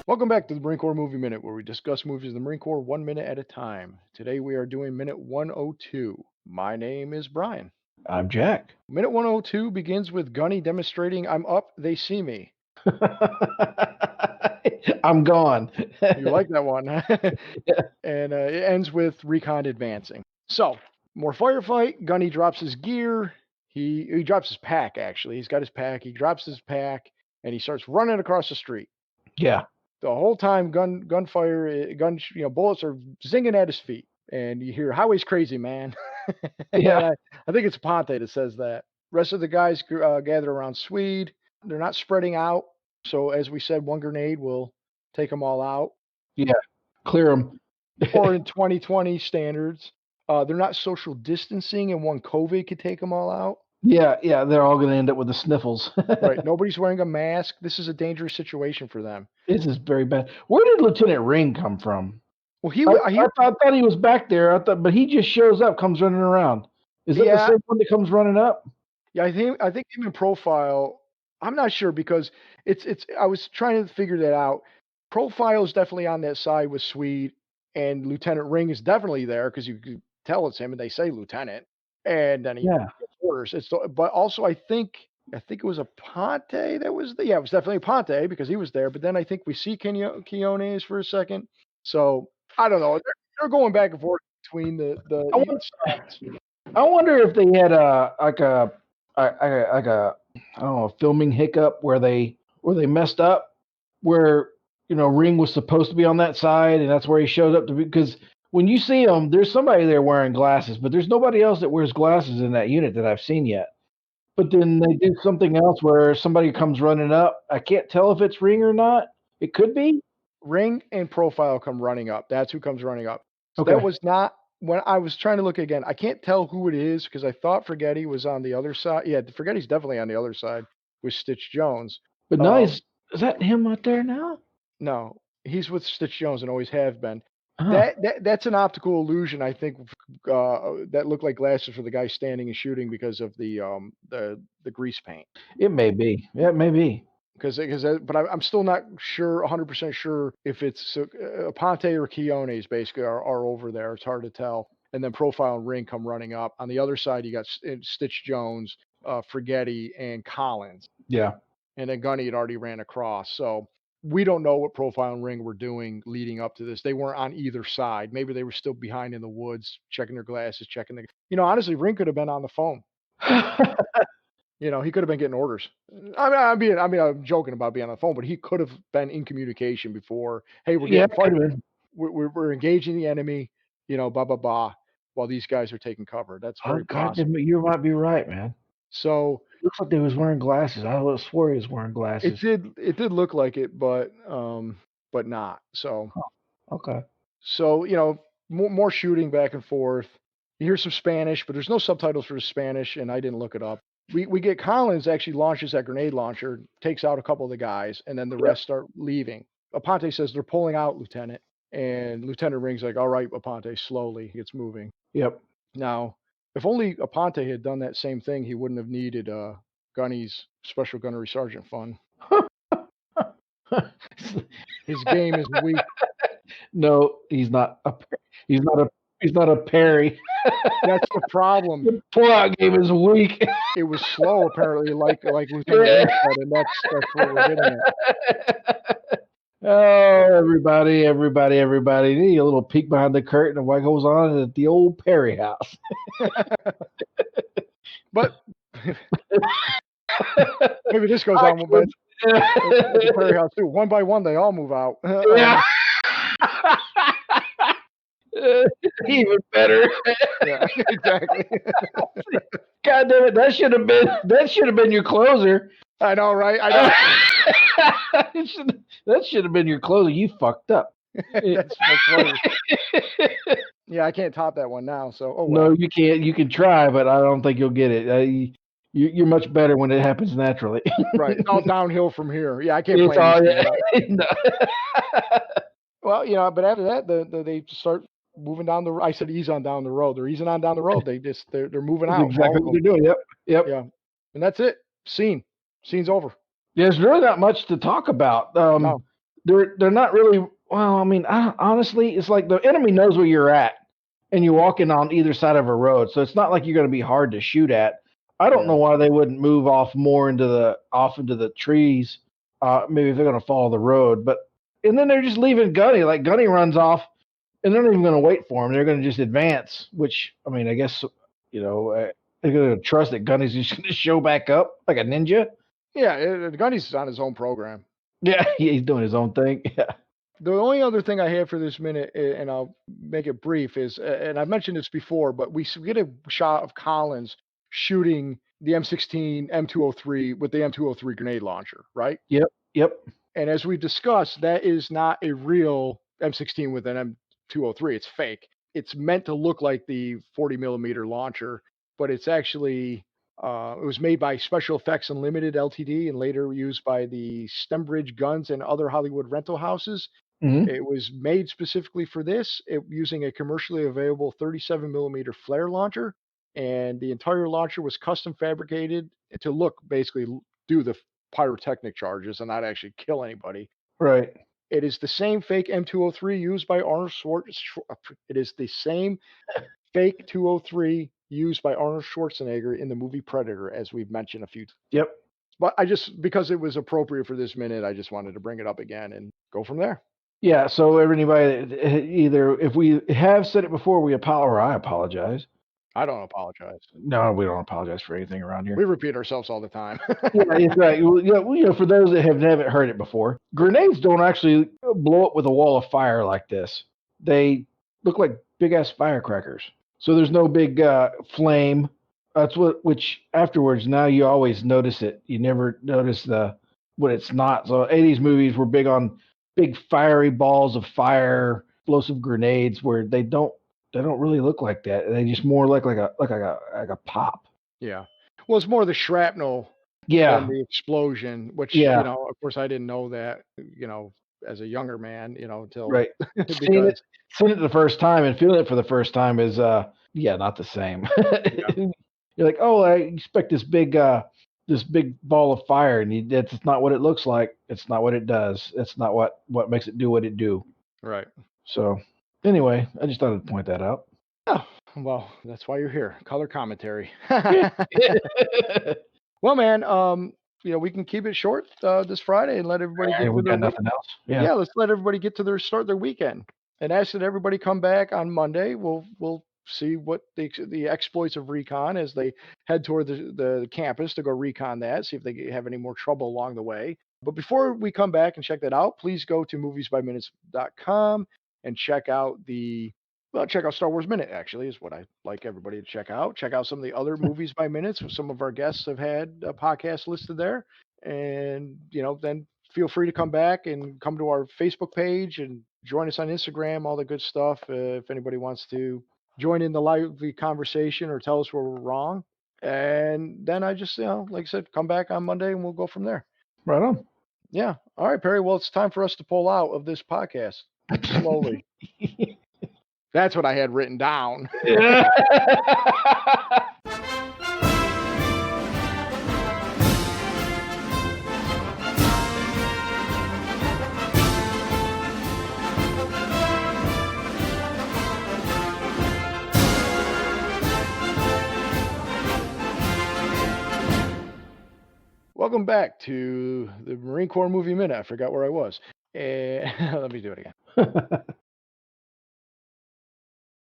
Welcome back to the Marine Corps Movie Minute, where we discuss movies in the Marine Corps 1 minute at a time. Today we are doing minute 102. My name is Brian. I'm Jack. Minute 102 begins with Gunny demonstrating I'm up, they see me. I'm gone. You like that one. And it ends with Recon advancing. So, more firefight. Gunny drops his gear. He drops his pack, actually. He's got his pack. He drops his pack, and he starts running across the street. Yeah. The whole time gunfire, bullets are zinging at his feet, and you hear highway's crazy, man. And Yeah. I think it's Ponte that says that. Rest of the guys gather around Swede. They're not spreading out, so as we said, one grenade will take them all out. Yeah. Clear them. Or in 2020 standards, they're not social distancing, and one COVID could take them all out. Yeah. They're all going to end up with the sniffles. Right. Nobody's wearing a mask. This is a dangerous situation for them. This is very bad. Where did Lieutenant Ring come from? Well, I thought he was back there. But he just shows up, comes running around. Is that the same one that comes running up? Yeah, I think him in Profile. I'm not sure because it's. I was trying to figure that out. Profile is definitely on that side with Swede, and Lieutenant Ring is definitely there because you can tell it's him, and they say Lieutenant, and then he gets orders. But also I think it was a Ponte that was it was definitely Ponte because he was there. But then I think we see Quinones for a second. So I don't know. They're going back and forth between the. I wonder if they had a filming hiccup where they messed up, where Ring was supposed to be on that side, and that's where he showed up to be. Because when you see him, there's somebody there wearing glasses, but there's nobody else that wears glasses in that unit that I've seen yet. But then they do something else where somebody comes running up. I can't tell if it's Ring or not. It could be. Ring and Profile come running up. That's who comes running up. So Okay. that was not when I was trying to look again. I can't tell who it is because I thought Forgetti was on the other side. Yeah, Forgetti's definitely on the other side with Stitch Jones. But no, is that him out there now? No, he's with Stitch Jones and always have been. That's an optical illusion, I think, that looked like glasses for the guy standing and shooting because of the grease paint. It may be. Yeah, it may be. But I'm still not sure, 100% sure if it's Ponte or Quinones basically are over there. It's hard to tell. And then Profile and Ring come running up. On the other side, you got Stitch Jones, Forgetti, and Collins. Yeah. And then Gunny had already ran across. So we don't know what Profile and Ring were doing leading up to this. They weren't on either side. Maybe they were still behind in the woods, checking their glasses, honestly, Ring could have been on the phone. He could have been getting orders. I'm joking about being on the phone, but he could have been in communication before. Hey, we're getting fighting. We're engaging the enemy. Blah blah blah. While these guys are taking cover. That's very possible. You might be right, man. So looks like they was wearing glasses. I swore he was wearing glasses. It did look like it, but not. So okay. So more shooting back and forth. You hear some Spanish, but there's no subtitles for the Spanish, and I didn't look it up. We get Collins actually launches that grenade launcher, takes out a couple of the guys, and then the rest start leaving. Aponte says they're pulling out, Lieutenant. And Lieutenant Ring's like, all right, Aponte, slowly. He gets moving. Yep. Now, if only Aponte had done that same thing, he wouldn't have needed Gunny's Special Gunnery Sergeant Fund. His game is weak. No, he's not a Perry. That's the problem. The pullout game is weak. It was slow, apparently, like Lieutenant Ring said, and that's what we're getting at. Oh, everybody. Need a little peek behind the curtain of what goes on at the old Perry house. But maybe this goes on at the Perry house too. One by one, they all move out. Yeah. Even better. Yeah, exactly. God damn it! That should have been your closer. I know, right? I know. That should have been your closer. You fucked up. That's my closer. Yeah, I can't top that one now. So no, you can't. You can try, but I don't think you'll get it. You're much better when it happens naturally. Right, it's all downhill from here. Yeah, I can't play. No. Well, but after that, they start moving down the. I said ease on down the road. They're easing on down the road. They're moving out. Exactly what they're doing. Yep. Yeah, and that's it. Scene's over. There's really not much to talk about. No. they're not really. Well, I mean, honestly, it's like the enemy knows where you're at, and you're walking on either side of a road, so it's not like you're going to be hard to shoot at. I don't Yeah. know why they wouldn't move off more into the trees. Maybe if they're going to follow the road, but and then they're just leaving Gunny. Like Gunny runs off, and they're not even going to wait for him. They're going to just advance. Which I mean, I guess they're going to trust that Gunny's just going to show back up like a ninja. Yeah, Gunny's on his own program. Yeah, he's doing his own thing. Yeah. The only other thing I have for this minute, and I'll make it brief, is, and I've mentioned this before, but we get a shot of Collins shooting the M16 M203 with the M203 grenade launcher, right? Yep. Yep. And as we discussed, that is not a real M16 with an M203. It's fake. It's meant to look like the 40 millimeter launcher, but it's actually it was made by Special Effects Unlimited Ltd. And later used by the Stembridge Guns and other Hollywood rental houses. Hmm. It was made specifically for this, using a commercially available 37 millimeter flare launcher, and the entire launcher was custom fabricated to look basically do the pyrotechnic charges and not actually kill anybody. Right. It is the same fake M203 used by Arnold It is the same fake 203 used by Arnold Schwarzenegger in the movie Predator, as we've mentioned a few times. Yep. But I just, because it was appropriate for this minute, I just wanted to bring it up again and go from there. Yeah. So everybody, either if we have said it before, I apologize. I don't apologize. No, we don't apologize for anything around here. We repeat ourselves all the time. Yeah, it's right. Well, for those that haven't heard it before, grenades don't actually blow up with a wall of fire like this. They look like big ass firecrackers. So there's no big flame. Which afterwards, now you always notice it. You never notice when it's not. So 80s movies were big on big fiery balls of fire, explosive grenades, where they don't really look like that. They just more look like a pop. Yeah. Well, it's more the shrapnel Yeah. than the explosion, which, Yeah. of course, I didn't know that, as a younger man, until Right. Seeing because it the first time and feeling it for the first time is not the same. yeah, You're like, oh, I expect this big ball of fire, and that's not what it looks like. It's not what it does. It's not what makes it do what it do. right. So anyway, I just thought I'd point that out. Oh, well, that's why you're here. Color commentary. Yeah. Well, man, we can keep it short this Friday and let everybody get And to we their got week. nothing else. Yeah, Yeah. let's let everybody get to start their weekend, and ask that everybody come back on Monday. We'll see what the exploits of Recon as they head toward the campus to go recon that, see if they have any more trouble along the way. But before we come back and check that out, please go to moviesbyminutes.com and check out check out Star Wars Minute, actually, is what I like everybody to check out. Check out some of the other Movies by Minutes. Some of our guests have had a podcast listed there. And, then feel free to come back and come to our Facebook page and join us on Instagram, all the good stuff. If anybody wants to join in the lively conversation or tell us where we're wrong. And then I just, like I said, come back on Monday and we'll go from there. Right on. Yeah. All right, Perry. Well, it's time for us to pull out of this podcast slowly. That's what I had written down. Yeah. Welcome back to the Marine Corps Movie Minute. I forgot where I was. Let me do it again.